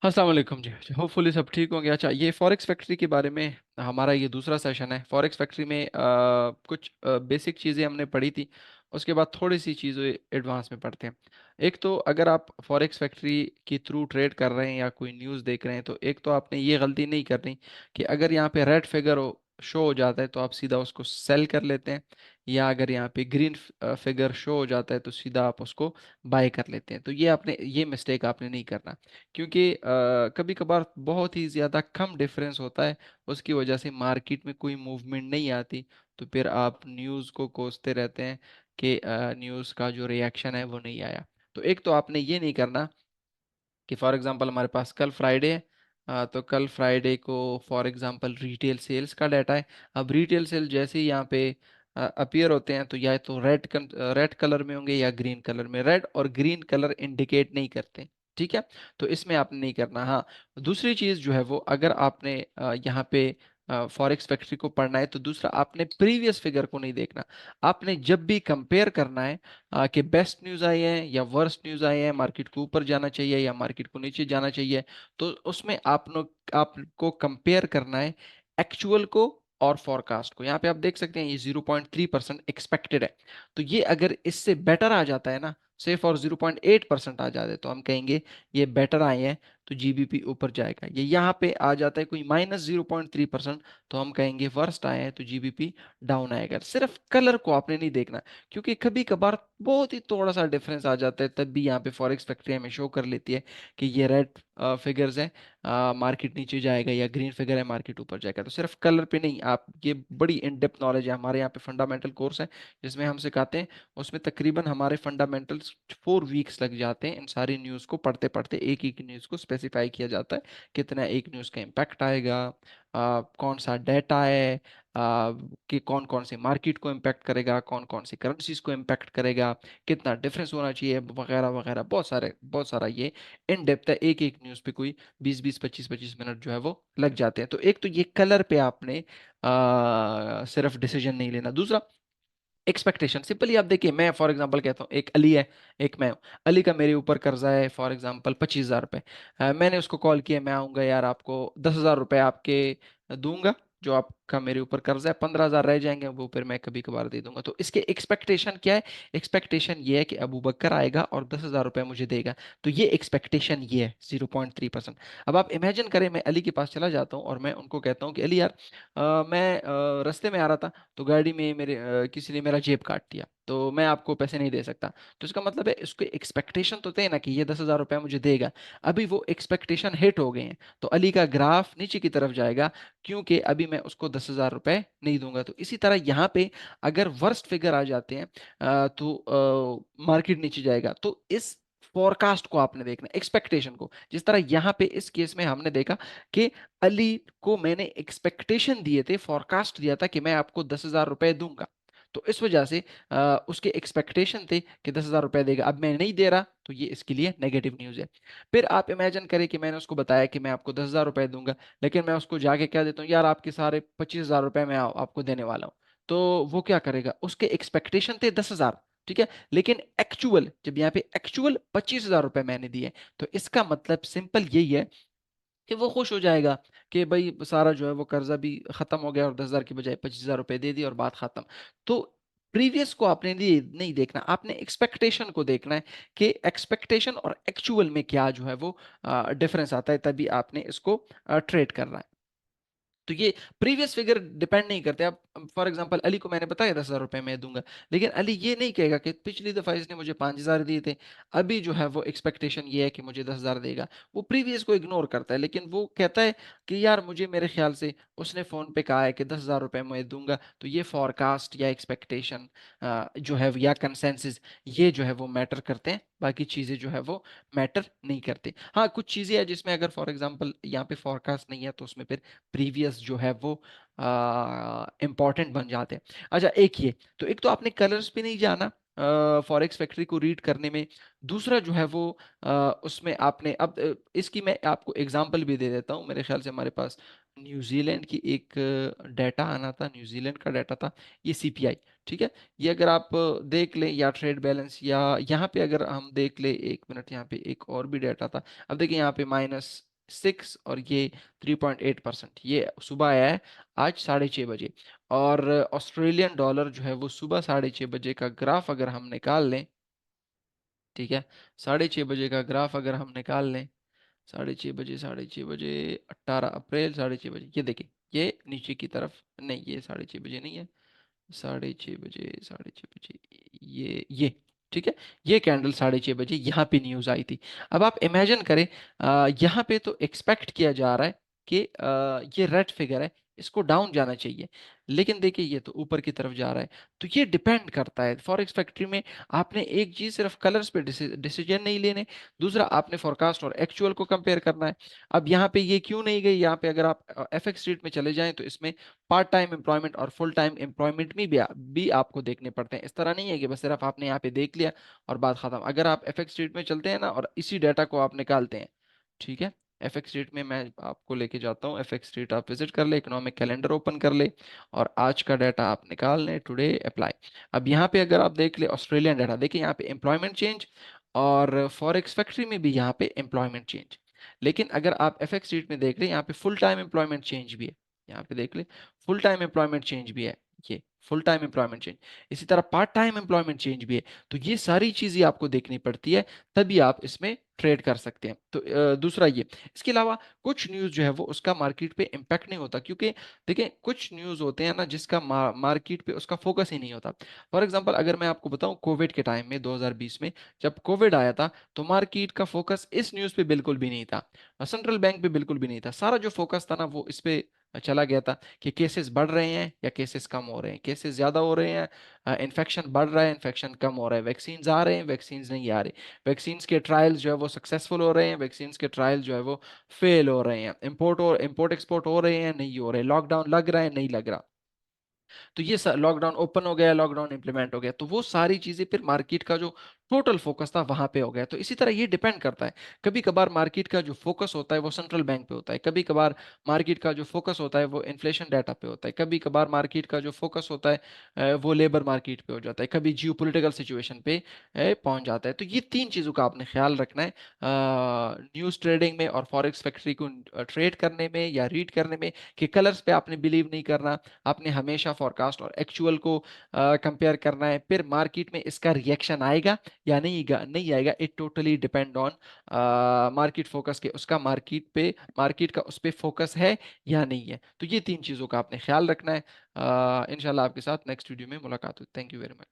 अस्सलाम वालेकुम जी। होपफुली सब ठीक होंगे। अच्छा, ये फॉरेक्स फैक्ट्री के बारे में हमारा ये दूसरा सेशन है। फॉरेक्स फैक्ट्री में कुछ बेसिक चीज़ें हमने पढ़ी थी। उसके बाद थोड़ी सी चीज़ें एडवांस में पढ़ते हैं। एक तो अगर आप फॉरेक्स फैक्ट्री के थ्रू ट्रेड कर रहे हैं या कोई न्यूज़ देख रहे हैं, तो एक तो आपने ये गलती नहीं करनी कि अगर यहाँ पे रेड फिगर शो हो जाता है तो आप सीधा उसको सेल कर लेते हैं, या अगर यहाँ पे ग्रीन फिगर शो हो जाता है तो सीधा आप उसको बाय कर लेते हैं। तो ये मिस्टेक आपने नहीं करना, क्योंकि कभी कभार बहुत ही ज़्यादा कम डिफरेंस होता है, उसकी वजह से मार्केट में कोई मूवमेंट नहीं आती। तो फिर आप न्यूज़ को कोसते रहते हैं कि न्यूज़ का जो रिएक्शन है वो नहीं आया। तो एक तो आपने ये नहीं करना कि फॉर एग्जांपल हमारे पास कल फ्राइडे है, तो कल फ्राइडे को फॉर एग्जांपल रिटेल सेल्स का डाटा है। अब रिटेल सेल जैसे ही यहाँ पे अपीयर होते हैं तो या तो रेड कलर में होंगे या ग्रीन कलर में। रेड और ग्रीन कलर इंडिकेट नहीं करते, ठीक है। तो इसमें आपने नहीं करना। हाँ, दूसरी चीज़ जो है वो, अगर आपने यहाँ पे फॉरेक्स फैक्ट्री को पढ़ना है तो दूसरा आपने प्रीवियस फिगर को नहीं देखना। आपने जब भी कंपेयर करना है कि बेस्ट न्यूज़ आई है या वर्स्ट न्यूज़ आई है, मार्केट को ऊपर जाना चाहिए या मार्केट को नीचे जाना चाहिए, तो उसमें आपको कंपेयर करना है एक्चुअल को और फॉरकास्ट को। यहाँ पे आप देख सकते हैं ये 0.3% एक्सपेक्टेड है। तो ये अगर इससे बेटर आ जाता है ना, से फॉर 0.8% आ जाते तो हम कहेंगे ये बेटर आए हैं, तो जीबीपी ऊपर जाएगा। ये यहाँ पे आ जाता है कोई -0.3%, तो हम कहेंगे वर्स्ट आए हैं, तो जीबीपी डाउन आएगा। सिर्फ कलर को आपने नहीं देखना, क्योंकि कभी कभार बहुत ही थोड़ा सा डिफरेंस आ जाता है, तब भी यहाँ पे फॉरेक्स फैक्ट्री हमें शो कर लेती है कि ये रेड फिगर्स है, मार्केट नीचे जाएगा, या ग्रीन फिगर है, मार्केट ऊपर जाएगा। तो सिर्फ कलर पे नहीं, आप ये बड़ी इन डेप्थ नॉलेज है। हमारे यहाँ पे फंडामेंटल कोर्स है जिसमें हम सिखाते हैं, उसमें तकरीबन हमारे फंडामेंटल्स 4 वीक्स लग जाते हैं। इन सारी न्यूज़ को पढ़ते पढ़ते एक एक न्यूज़ को स्पेसिफाई किया जाता है, कितना एक न्यूज़ का इम्पैक्ट आएगा, कौन सा डेटा है, कि कौन कौन से मार्केट को इम्पैक्ट करेगा, कौन कौन सी करेंसीज को इम्पैक्ट करेगा, कितना डिफरेंस होना चाहिए, वगैरह वगैरह। बहुत सारा ये इन डेप्थ है। एक एक न्यूज़ पे कोई 20-20 25-25 मिनट जो है वो लग जाते हैं। तो एक तो ये कलर पे आपने सिर्फ डिसीजन नहीं लेना। दूसरा, एक्सपेक्टेशन। सिंपली आप देखिए, मैं फॉर एग्जांपल कहता हूँ, एक अली है, एक मैं हूँ। अली का मेरे ऊपर कर्जा है फॉर एग्जांपल 25,000 रुपए। मैंने उसको कॉल किया, मैं आऊंगा यार, आपको 10,000 रुपए आपके दूंगा, जो आपका मेरे ऊपर कर्जा है। 15,000 रह जाएंगे, वो फिर मैं कभी कभार दे दूंगा। तो इसके एक्सपेक्टेशन क्या है? एक्सपेक्टेशन ये है कि अबू बकर आएगा और 10,000 रुपए मुझे देगा। तो ये एक्सपेक्टेशन ये है 0.3%। अब आप इमेजिन करें, मैं अली के पास चला जाता हूँ और मैं उनको कहता हूँ कि अली यार, मैं रास्ते में आ रहा था, तो गाड़ी में मेरे किसी ने मेरा जेब काट दिया, तो मैं आपको पैसे नहीं दे सकता। तो इसका मतलब है, इसके एक्सपेक्टेशन तो थे ना कि ये 10,000 रुपये मुझे देगा। अभी वो एक्सपेक्टेशन हिट हो गए हैं, तो अली का ग्राफ नीचे की तरफ जाएगा, क्योंकि अभी मैं उसको 10,000 रुपये नहीं दूंगा। तो इसी तरह यहाँ पे अगर वर्स्ट फिगर आ जाते हैं, तो मार्केट नीचे जाएगा। तो इस फोरकास्ट को आपने देखना, एक्सपेक्टेशन को। जिस तरह यहाँ पे इस केस में हमने देखा कि अली को मैंने एक्सपेक्टेशन दिए थे, फोरकास्ट दिया था कि मैं आपको 10,000 रुपए दूंगा, तो इस वजह से उसके एक्सपेक्टेशन थे कि 10,000 रुपए देगा। अब मैं नहीं दे रहा, तो ये इसके लिए नेगेटिव न्यूज है। फिर आप इमेजिन करें कि मैंने उसको बताया कि मैं आपको 10,000 रुपए दूंगा, लेकिन मैं उसको जाके क्या देता हूँ, यार आपके सारे 25,000 रुपए मैं आपको देने वाला हूँ। तो वो क्या करेगा, उसके एक्सपेक्टेशन थे 10,000, ठीक है, लेकिन एक्चुअल, जब यहाँ पे एक्चुअल 25,000 रुपए मैंने दिए, तो इसका मतलब सिंपल यही है कि वो खुश हो जाएगा कि भाई सारा जो है वो कर्जा भी खत्म हो गया और 10,000 की बजाय 25,000 रुपए दे दिए और बात खत्म। तो प्रीवियस को आपने नहीं देखना, आपने एक्सपेक्टेशन को देखना है कि एक्सपेक्टेशन और एक्चुअल में क्या जो है वो डिफरेंस आता है, तभी आपने इसको ट्रेड करना है। तो ये प्रीवियस फिगर डिपेंड नहीं करते। अब फॉर एग्जांपल अली को मैंने बताया 10,000 रुपए मैं दूंगा, लेकिन अली ये नहीं कहेगा कि पिछली दफा इसने मुझे 5,000 दिए थे, अभी जो है वो एक्सपेक्टेशन ये है कि मुझे 10,000 देगा। वो प्रीवियस को इग्नोर करता है, लेकिन वो कहता है कि यार मुझे, मेरे ख्याल से उसने फोन पे कहा है कि 10,000 रुपए मैं दूंगा। तो ये फॉरकास्ट या एक्सपेक्टेशन जो है या कंसेंसस, ये जो है वो मैटर करते हैं, बाकी चीजें जो है वो मैटर नहीं करते। हाँ, कुछ चीजें हैं जिसमें अगर फॉर एग्जांपल यहाँ पे फॉरकास्ट नहीं है, तो उसमें फिर प्रीवियस जो है वो इंपॉर्टेंट बन जाते हैं। अच्छा, एक ये, तो एक तो आपने कलर्स पे नहीं जाना फॉरेक्स फैक्ट्री को रीड करने में। दूसरा जो है वो, उसमें आपने अब इसकी मैं आपको एग्जांपल भी दे देता हूँ। मेरे ख्याल से हमारे पास न्यूजीलैंड की एक डाटा आना था, न्यूजीलैंड का डाटा था, ये सीपीआई, ठीक है। ये अगर आप देख लें, या ट्रेड बैलेंस, या यहाँ पे अगर हम देख ले, 1 मिनट, यहाँ पे एक और भी डाटा था। अब देखिए यहाँ पे 6 और ये 3.8%। ये सुबह आया है आज 6:30 बजे। और ऑस्ट्रेलियन डॉलर जो है वो सुबह 6:30 बजे का ग्राफ अगर हम निकाल लें, ठीक है, 6:30 बजे का ग्राफ अगर हम निकाल लें, 6:30 बजे, 6:30 बजे, 18 अप्रैल, 6:30 बजे, ये देखिए, ये नीचे की तरफ नहीं, ये 6:30 बजे नहीं है, 6:30 बजे, 6:30 बजे, ये ठीक है, ये कैंडल 6:30 बजे यहाँ पे न्यूज आई थी। अब आप इमेजिन करें, यहाँ पे तो एक्सपेक्ट किया जा रहा है कि ये रेड फिगर है, इसको डाउन जाना चाहिए, लेकिन देखिए ये तो ऊपर की तरफ जा रहा है। तो ये डिपेंड करता है फॉरेक्स फैक्ट्री में। आपने एक चीज सिर्फ कलर्स पे डिसीजन नहीं लेने, दूसरा आपने फोरकास्ट और एक्चुअल को कंपेयर करना है। अब यहाँ पे ये क्यों नहीं गई, यहाँ पे अगर आप एफएक्स रेट में चले जाएं तो इसमें पार्ट टाइम एम्प्लॉयमेंट और फुल टाइम एम्प्लॉयमेंट में भी आपको देखने पड़ते हैं। इस तरह नहीं है कि बस सिर्फ आपने यहाँ पे देख लिया और बात खत्म। अगर आप एफएक्स रेट में चलते हैं ना और इसी डाटा को आप निकालते हैं, ठीक है, एफएक्स रेट में मैं आपको लेके जाता हूँ, एफएक्स रेट आप विजिट कर ले, इकोनॉमिक कैलेंडर ओपन कर ले और आज का डाटा आप निकाल लें, टुडे अप्लाई। अब यहाँ पे अगर आप देख ले ऑस्ट्रेलियन डाटा, देखिए यहाँ पे एम्प्लॉयमेंट चेंज, और फॉरेक्स फैक्ट्री में भी यहाँ पे एम्प्लॉयमेंट चेंज। लेकिन अगर आप एफएक्स रेट में देख ले, यहाँ पे फुल टाइम एम्प्लॉयमेंट चेंज भी है, यहाँ पे देख ले फुल टाइम एम्प्लॉयमेंट चेंज भी है, ये फुल टाइम एम्प्लॉयमेंट चेंज, इसी तरह पार्ट टाइम एम्प्लॉयमेंट चेंज भी है। तो ये सारी चीजें आपको देखनी पड़ती है, तभी आप इसमें ट्रेड कर सकते हैं। तो दूसरा ये, इसके अलावा कुछ न्यूज़ जो है वो उसका मार्केट पे इम्पैक्ट नहीं होता, क्योंकि देखिए कुछ न्यूज़ होते हैं ना जिसका मार्केट पे उसका फोकस ही नहीं होता। फॉर एग्जांपल अगर मैं आपको बताऊं, कोविड के टाइम में 2020 में जब कोविड आया था, तो मार्केट का फोकस इस न्यूज़ पे बिल्कुल भी नहीं था, सेंट्रल बैंक पे बिल्कुल भी नहीं था। सारा जो फोकस था ना वो इस पे चला गया था कि केसेस बढ़ रहे हैं या केसेस कम हो रहे हैं, केसेस ज्यादा हो रहे हैं, इन्फेक्शन बढ़ रहा है, इन्फेक्शन कम हो रहा है, वैक्सीन आ रहे हैं, वैक्सीन नहीं आ रहे, वैक्सीन के ट्रायल्स जो है वो सक्सेसफुल हो रहे हैं, वैक्सीन के ट्रायल जो है वो फेल हो रहे हैं, इंपोर्ट एक्सपोर्ट हो रहे हैं, नहीं हो रहे, लॉकडाउन लग रहा है, नहीं लग रहा। तो ये लॉकडाउन ओपन हो गया, लॉकडाउन इंप्लीमेंट हो गया, तो वो सारी चीजें फिर मार्केट का जो टोटल फोकस था वहां पे हो गया। तो इसी तरह ये डिपेंड करता है, कभी कभार मार्केट का जो फोकस होता है वो सेंट्रल बैंक पे होता है, कभी कभार मार्केट का जो फोकस होता है वो इन्फ्लेशन डाटा पे होता है, कभी कभार मार्केट का जो फोकस होता है वो लेबर मार्केट पे हो जाता है, कभी जियोपॉलिटिकल सिचुएशन पे पहुंच जाता है। तो ये तीन चीजों का आपने ख्याल रखना है न्यूज ट्रेडिंग में और फॉरेक्स फैक्ट्री को ट्रेड करने में या रीड करने में, कि कलर्स पे आपने बिलीव नहीं करना, आपने हमेशा फॉरकास्ट और एक्चुअल को कंपेयर करना है। फिर मार्केट में इसका रिएक्शन आएगा या नहीं आएगा, it totally depend on market focus के, उसका मार्केट पे, मार्केट का उस पे फोकस है या नहीं है। तो ये तीन चीजों का आपने ख्याल रखना है। इंशाल्लाह आपके साथ नेक्स्ट वीडियो में मुलाकात हुई। Thank you very much.